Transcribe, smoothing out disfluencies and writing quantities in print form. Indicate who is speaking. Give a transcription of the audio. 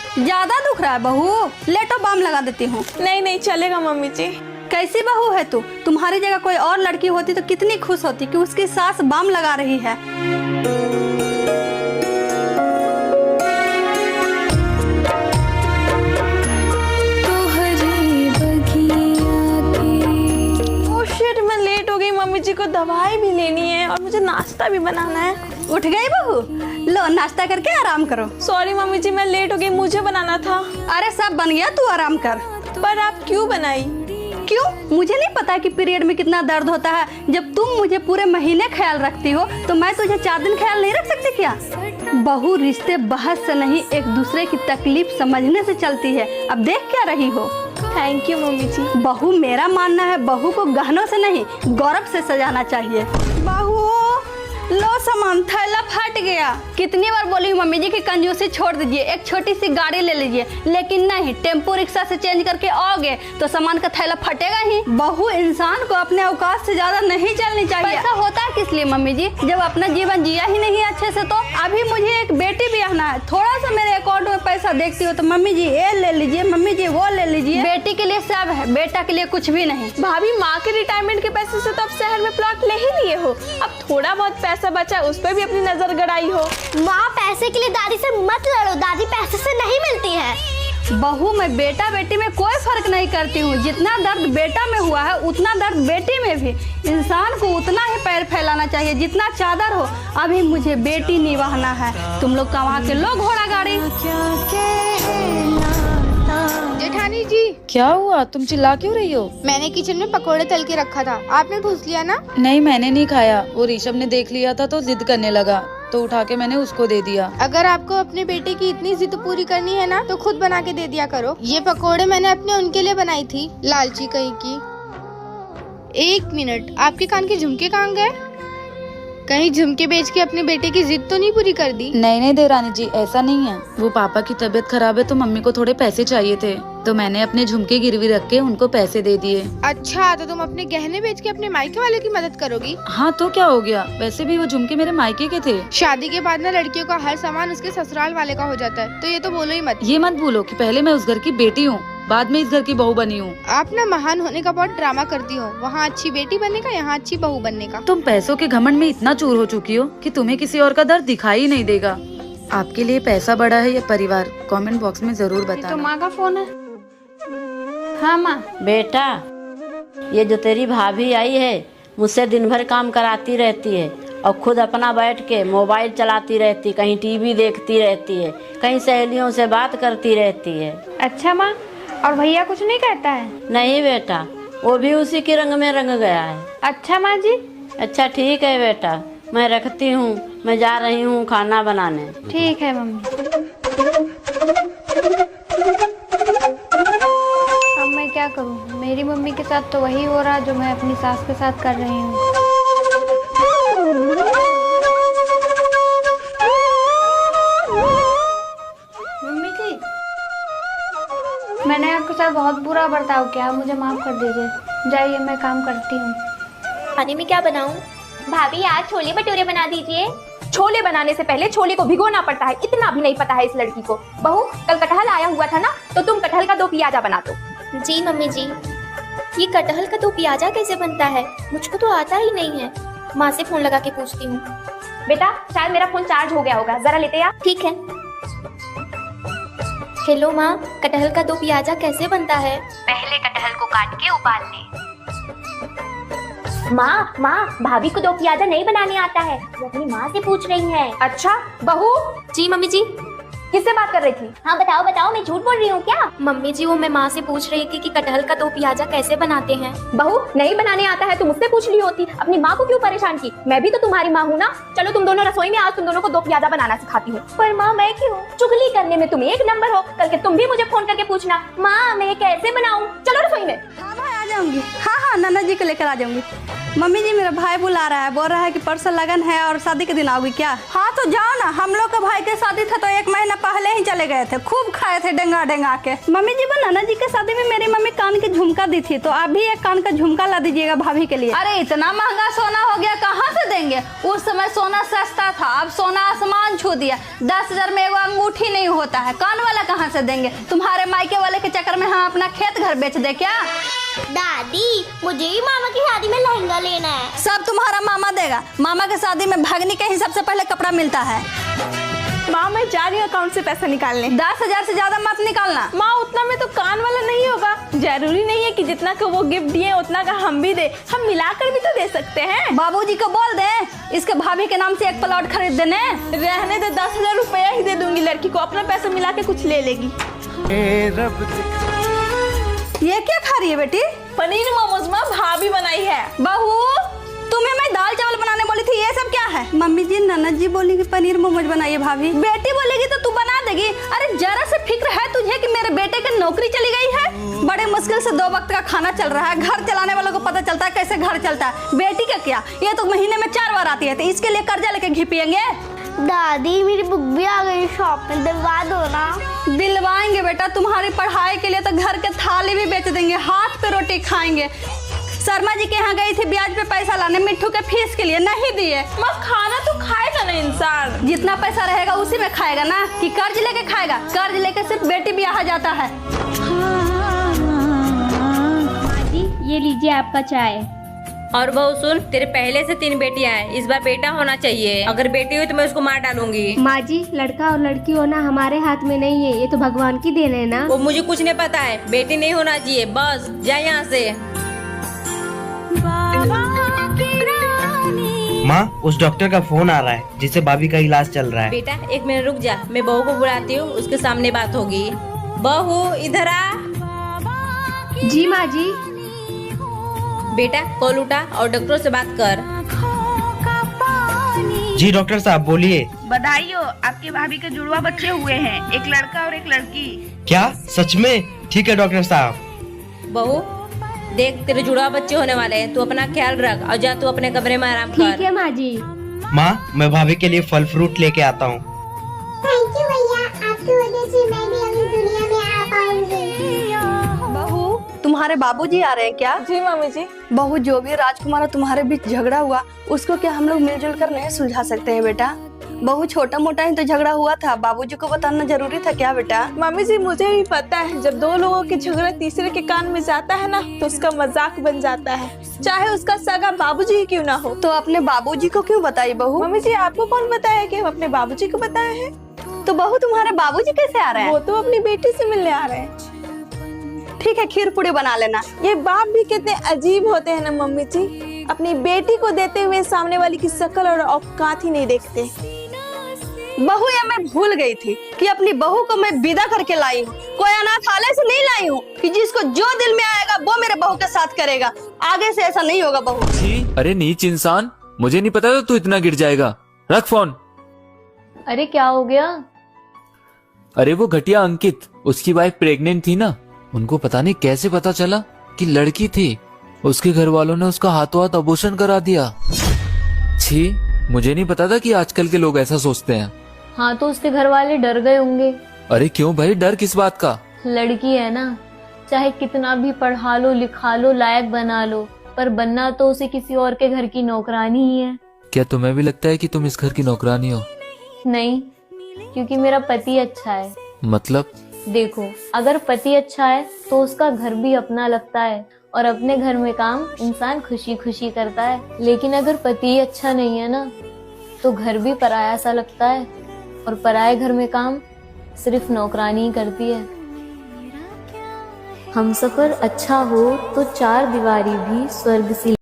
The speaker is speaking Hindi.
Speaker 1: ज्यादा दुख रहा है बहू, लेटो बाम लगा देती हूँ।
Speaker 2: नहीं नहीं चलेगा मम्मी जी।
Speaker 1: कैसी बहू है तू? तुम्हारी जगह कोई और लड़की होती तो कितनी खुश होती कि उसकी सास बाम लगा रही है।
Speaker 2: मैं लेट हो गई, मम्मी जी को दवाई भी लेनी है और मुझे नाश्ता भी बनाना है।
Speaker 1: उठ गई बहू? लो नाश्ता करके आराम करो।
Speaker 2: सॉरी मम्मी जी, मैं लेट हो गई, मुझे बनाना था।
Speaker 1: अरे सब बन गया, तू आराम कर।
Speaker 2: पर आप क्यों बनाई?
Speaker 1: क्यों? मुझे नहीं पता कि पीरियड में कितना दर्द होता है। जब तुम मुझे पूरे महीने ख्याल रखती हो तो मैं तुझे 4 दिन ख्याल नहीं रख सकती क्या? बहू रिश्ते बहस से नहीं, एक दूसरे की तकलीफ समझने से चलती है। अब देख क्या रही हो।
Speaker 2: थैंक यू मम्मी जी।
Speaker 1: बहू, मेरा मानना है बहू को गहनों से नहीं गौरव से सजाना चाहिए। बहू लो सामान, थैला फट गया। कितनी बार बोली मम्मी जी की कंजूसी छोड़ दीजिए, एक छोटी सी गाड़ी ले लीजिए, लेकिन नहीं, टेम्पो रिक्शा से चेंज करके आओगे तो सामान का थैला फटेगा ही। बहू, इंसान को अपने औकात से ज्यादा नहीं चलनी चाहिए। ऐसा होता है किस लिए मम्मी जी, जब अपना जीवन जिया ही नहीं अच्छे से। तो अभी मुझे एक बेटी ब्याहना है, थोड़ा सा मेरे अकाउंट में पैसा देखती हो तो मम्मी जी ये ले लीजिए, मम्मी जी वो ले लीजिए। बेटी के लिए सब है, बेटा के लिए कुछ भी नहीं।
Speaker 2: भाभी, माँ के रिटायरमेंट के पैसे से तो अब शहर में प्लॉट ले ही लिए हो, अब थोड़ा बहुत पैसा बचा उस पर भी अपनी नजर गड़ाई हो।
Speaker 3: माँ, पैसे के लिए दादी से मत लड़ो, दादी पैसे से नहीं मिलती है।
Speaker 1: बहू, मैं बेटा बेटी में कोई फर्क नहीं करती हूँ। जितना दर्द बेटा में हुआ है उतना दर्द बेटी में भी। इंसान को उतना ही पैर फैलाना चाहिए जितना चादर हो। अभी मुझे बेटी निभाना है, तुम लोग कमा के लो घोड़ा गाड़ी।
Speaker 4: जेठानी जी,
Speaker 5: क्या हुआ? तुम चिल्ला क्यों रही हो?
Speaker 4: मैंने किचन में पकोड़े तल के रखा था, आपने ठूस लिया ना?
Speaker 5: नहीं, मैंने नहीं खाया। वो ऋषभ ने देख लिया था तो जिद करने लगा, तो उठा के मैंने उसको दे दिया।
Speaker 4: अगर आपको अपने बेटे की इतनी जिद पूरी करनी है ना तो खुद बना के दे दिया करो। ये पकोड़े मैंने अपने उनके लिए बनाई थी, लालची कहीं की। 1 मिनट, आपके कान के झुमके कहाँ गए? कहीं झुमके बेच के अपने बेटे की जिद तो नहीं पूरी कर दी?
Speaker 5: नहीं देवरानी जी, ऐसा नहीं है। वो पापा की तबीयत खराब है तो मम्मी को थोड़े पैसे चाहिए थे, तो मैंने अपने झुमके गिरवी रख के उनको पैसे दे दिए।
Speaker 4: अच्छा, तो तुम अपने गहने बेच के अपने मायके वाले की मदद करोगी?
Speaker 5: हाँ तो क्या हो गया, वैसे भी वो झुमके मेरे मायके के थे।
Speaker 4: शादी के बाद ना लड़कियों का हर सामान उसके ससुराल वाले का हो जाता है, तो ये तो बोलो ही मत।
Speaker 5: ये मत भूलो कि पहले मैं उस घर की बेटी हूँ, बाद में इस घर की बहू बनी हूँ।
Speaker 4: आप ना महान होने का बहुत ड्रामा करती हो, वहाँ अच्छी बेटी बनने का, यहाँ अच्छी बहू बनने का।
Speaker 5: तुम पैसों के घमंड में इतना चूर हो चुकी हो कि तुम्हें किसी और का दर्द दिखाई नहीं देगा। आपके लिए पैसा बड़ा है या परिवार, कमेंट बॉक्स में जरूर बताना।
Speaker 4: तो माँ का फोन है। हाँ माँ।
Speaker 6: बेटा, ये जो तेरी भाभी आई है मुझसे दिन भर काम कराती रहती है और खुद अपना बैठ के मोबाइल चलाती रहती, कहीं टीवी देखती रहती है, कहीं सहेलियों से बात करती रहती है।
Speaker 4: अच्छा माँ, और भैया कुछ नहीं कहता है?
Speaker 6: नहीं बेटा, वो भी उसी के रंग में रंग गया है।
Speaker 4: अच्छा माँ जी।
Speaker 6: अच्छा ठीक है बेटा, मैं रखती हूँ, मैं जा रही हूँ खाना बनाने।
Speaker 4: ठीक है मम्मी। अब मैं क्या करूँ, मेरी मम्मी के साथ तो वही हो रहा जो मैं अपनी सास के साथ कर रही हूँ। मम्मी जी, मैंने आपके साथ बहुत बुरा बर्ताव किया, मुझे माफ कर दीजिए। जाइए, मैं काम करती हूँ।
Speaker 3: खाने में क्या बनाऊँ? भाभी, आज छोले भटूरे बना दीजिए।
Speaker 7: छोले बनाने से पहले छोले को भिगोना पड़ता है, इतना भी नहीं पता है इस लड़की को। बहू, कल कटहल आया हुआ था ना, तो तुम कटहल का 2 पियाजा बना दो।
Speaker 3: जी मम्मी जी। ये कटहल का 2 पियाजा कैसे बनता है? मुझको तो आता ही नहीं है। माँ से फोन लगा के पूछती हूँ।
Speaker 7: बेटा, शायद मेरा फोन चार्ज हो गया होगा, जरा लेते आ।
Speaker 3: ठीक है। हेलो माँ, कटहल का 2 पियाजा कैसे बनता है?
Speaker 7: पहले कटहल को काट के उबाल ले। माँ, भाभी को 2 पियाजा नहीं बनाने आता है, वो अपनी माँ से पूछ रही है। अच्छा बहू।
Speaker 3: जी मम्मी जी।
Speaker 7: किससे बात कर रही थी?
Speaker 3: हाँ बताओ, मैं झूठ बोल रही हूँ क्या? मम्मी जी, वो मैं माँ से पूछ रही थी कि कटहल का 2 पियाजा कैसे बनाते हैं।
Speaker 7: बहू, नहीं बनाने आता है तो मुझसे पूछ ली होती, अपनी माँ को क्यों परेशान की? मैं भी तो तुम्हारी माँ हूँ ना। चलो तुम दोनों रसोई में, आज तुम दोनों को 2 पियाजा बनाना सिखाती हूँ। पर माँ, मैं क्यों? चुगली करने में तुम 1 नंबर हो, कल के तुम भी मुझे फोन करके पूछना, माँ मैं कैसे बनाऊँ। चलो रसोई में।
Speaker 1: हाँ भाई, आ जाऊंगी। हाँ, नाना जी को लेकर आ जाऊंगी। मम्मी जी, मेरा भाई बुला रहा है, बोल रहा है कि परसों लगन है और शादी के दिन आओगी क्या? हाँ तो जाओ ना, हम लोग का भाई के शादी था तो 1 महीना पहले ही चले चले गए थे, खूब खाए थे डेंगा डेंगा के। मम्मी जी वो नाना जी के शादी में मेरी मम्मी कान की झुमका दी थी, तो आप भी एक कान का झुमका ला दीजिएगा भाभी के लिए।
Speaker 8: अरे इतना महंगा सोना हो गया, कहाँ से देंगे? उस समय सोना सस्ता था, अब सोना आसमान छू दिया। 10,000 में एगो अंगूठी नहीं होता है, कान वाला कहाँ से देंगे? तुम्हारे मायके वाले के चक्कर में हम अपना खेत घर बेच दे क्या?
Speaker 7: दादी मुझे ही मामा की शादी में लहंगा लेना है।
Speaker 1: सब तुम्हारा मामा देगा। मामा के शादी में भगनी के ही सबसे पहले कपड़ा मिलता है।
Speaker 2: माँ मैं जा रही हूँ अकाउंट से पैसा निकालने।
Speaker 1: 10,000 से ज्यादा मत निकालना।
Speaker 2: माँ उतना में तो कान वाला नहीं होगा, जरूरी नहीं है कि जितना का वो गिफ्ट दिए उतना का हम भी दे, हम मिलाकर भी तो दे सकते हैं।
Speaker 1: बाबूजी को बोल दे इसके भाभी के नाम से एक प्लॉट खरीद देने।
Speaker 2: रहने दे, 10,000 रुपया ही दे दूंगी लड़की को, अपना पैसा मिला के कुछ ले लेगी।
Speaker 1: ये क्या खा रही है बेटी?
Speaker 2: पनीर मोमोज माँ भाभी बनाई है।
Speaker 1: बहू तुम्हें मैं दाल चावल बनाने बोली थी, ये सब क्या है? मम्मी जी ननद जी बोली कि पनीर मोमोज बनाइए भाभी। बेटी बोलेगी तो तू बना देगी। अरे जरा से फिक्र है तुझे कि मेरे बेटे की नौकरी चली गई है? बड़े मुश्किल से 2 वक्त का खाना चल रहा है, घर चलाने वालों को पता चलता है कैसे घर चलता है। बेटी का क्या, ये तो महीने में 4 बार आती है, तो इसके लिए कर्जा लेके घी पियेंगे?
Speaker 7: दादी मेरी बुक भी आ गई शॉप में, दिलवा दो ना।
Speaker 1: दिलवाएंगे बेटा, तुम्हारी पढ़ाई के लिए तो घर के थाली भी बेच देंगे, हाथ पे रोटी खाएंगे। शर्मा जी के यहाँ गई थी ब्याज पे पैसा लाने मिट्ठू के फीस के लिए, नहीं दिए।
Speaker 2: माँ खाना तो खाएगा ना इंसान,
Speaker 1: जितना पैसा रहेगा उसी में खाएगा ना, कि कर्ज लेके खाएगा? कर्ज लेके सिर्फ बेटी ब्याह जाता है।
Speaker 7: ये लीजिए आपका चाय।
Speaker 9: और बहू सुन, तेरे पहले से 3 बेटियां हैं, इस बार बेटा होना चाहिए। अगर बेटी हुई तो मैं उसको मार डालूंगी।
Speaker 7: माँ जी लड़का और लड़की होना हमारे हाथ में नहीं है, ये तो भगवान की देन है ना।
Speaker 9: वो मुझे कुछ नहीं पता है, बेटी नहीं होना चाहिए, बस जा यहाँ से।
Speaker 10: माँ उस डॉक्टर का फोन आ रहा है जिससे भाभी का इलाज चल रहा है।
Speaker 9: बेटा 1 मिनट रुक जा, मैं बहू को बुलाती हूँ, उसके सामने बात होगी। बहू इधर आ।
Speaker 7: जी माँ जी।
Speaker 9: बेटा कॉल उठा और डॉक्टर से बात कर।
Speaker 10: जी डॉक्टर साहब बोलिए।
Speaker 11: बधाई हो, आपके भाभी के जुड़वा बच्चे हुए हैं, एक लड़का और एक लड़की।
Speaker 10: क्या सच में? ठीक है डॉक्टर साहब।
Speaker 9: बहू देख तेरे जुड़वा बच्चे होने वाले हैं, तू अपना ख्याल रख और जा तू अपने कमरे में आराम कर।
Speaker 7: ठीक है माँ जी।
Speaker 10: माँ मैं भाभी के लिए फल फ्रूट लेके आता हूँ।
Speaker 7: थैंक यू भैया, आपकी वजह से मैं भी अभी दुनिया में आ पाऊंगी।
Speaker 1: बहू तुम्हारे बाबूजी आ रहे हैं क्या?
Speaker 2: जी मम्मी जी।
Speaker 1: बहू जो भी राजकुमार तुम्हारे बीच झगड़ा हुआ उसको क्या हम लोग मिलजुल कर नहीं सुलझा सकते हैं बेटा? बहू छोटा मोटा ही तो झगड़ा हुआ था, बाबूजी को बताना जरूरी था क्या बेटा?
Speaker 2: मम्मी जी मुझे भी पता है, जब 2 लोगों के झगड़ा तीसरे के कान में जाता है ना तो उसका मजाक बन जाता है, चाहे उसका सगा बाबूजी ही क्यों ना हो।
Speaker 1: तो अपने बाबूजी को क्यों बताई बहू?
Speaker 2: मम्मी जी आपको कौन बताया कि हम अपने बाबूजी को बताए हैं?
Speaker 1: तो बहू तुम्हारे बाबूजी कैसे आ रहे हैं?
Speaker 2: वो तो अपनी बेटी से मिलने आ रहे हैं।
Speaker 1: ठीक है खीर पूरी बना लेना।
Speaker 2: ये बाप भी कितने अजीब होते हैं ना मम्मी जी, अपनी बेटी को देते हुए सामने वाली की शक्ल और औकात ही नहीं देखते।
Speaker 1: बहू या मैं भूल गई थी कि अपनी बहू को मैं विदा करके लाई हूँ, कोई अनाथालय से नहीं लाई हूँ कि जिसको जो दिल में आएगा वो मेरे बहू के साथ करेगा। आगे से ऐसा नहीं होगा बहू।
Speaker 12: अरे नीच इंसान, मुझे नहीं पता था तू इतना गिर जाएगा। रख फोन।
Speaker 3: अरे क्या हो गया?
Speaker 12: अरे वो घटिया अंकित, उसकी वाइफ प्रेग्नेंट थी ना, उनको पता नहीं कैसे पता चला कि लड़की थी। उसके घर वालों ने उसका हाथों हाथ अबॉर्शन करा दिया। छी, मुझे नहीं पता था कि आजकल के लोग ऐसा सोचते हैं।
Speaker 3: हाँ तो उसके घर वाले डर गए होंगे।
Speaker 12: अरे क्यों भाई, डर किस बात का?
Speaker 3: लड़की है ना, चाहे कितना भी पढ़ा लो लिखा लो लायक बना लो, पर बनना तो उसे किसी और के घर की नौकरानी ही है।
Speaker 12: क्या तुम्हें भी लगता है कि तुम इस घर की नौकरानी हो?
Speaker 3: नहीं, क्योंकि मेरा पति अच्छा है।
Speaker 12: मतलब?
Speaker 3: देखो अगर पति अच्छा है तो उसका घर भी अपना लगता है, और अपने घर में काम इंसान खुशी खुशी करता है। लेकिन अगर पति अच्छा नहीं है ना तो घर भी पराया सा लगता है, और पराये घर में काम सिर्फ नौकरानी ही करती है। हमसफर अच्छा हो तो 4 दीवारी भी स्वर्ग सी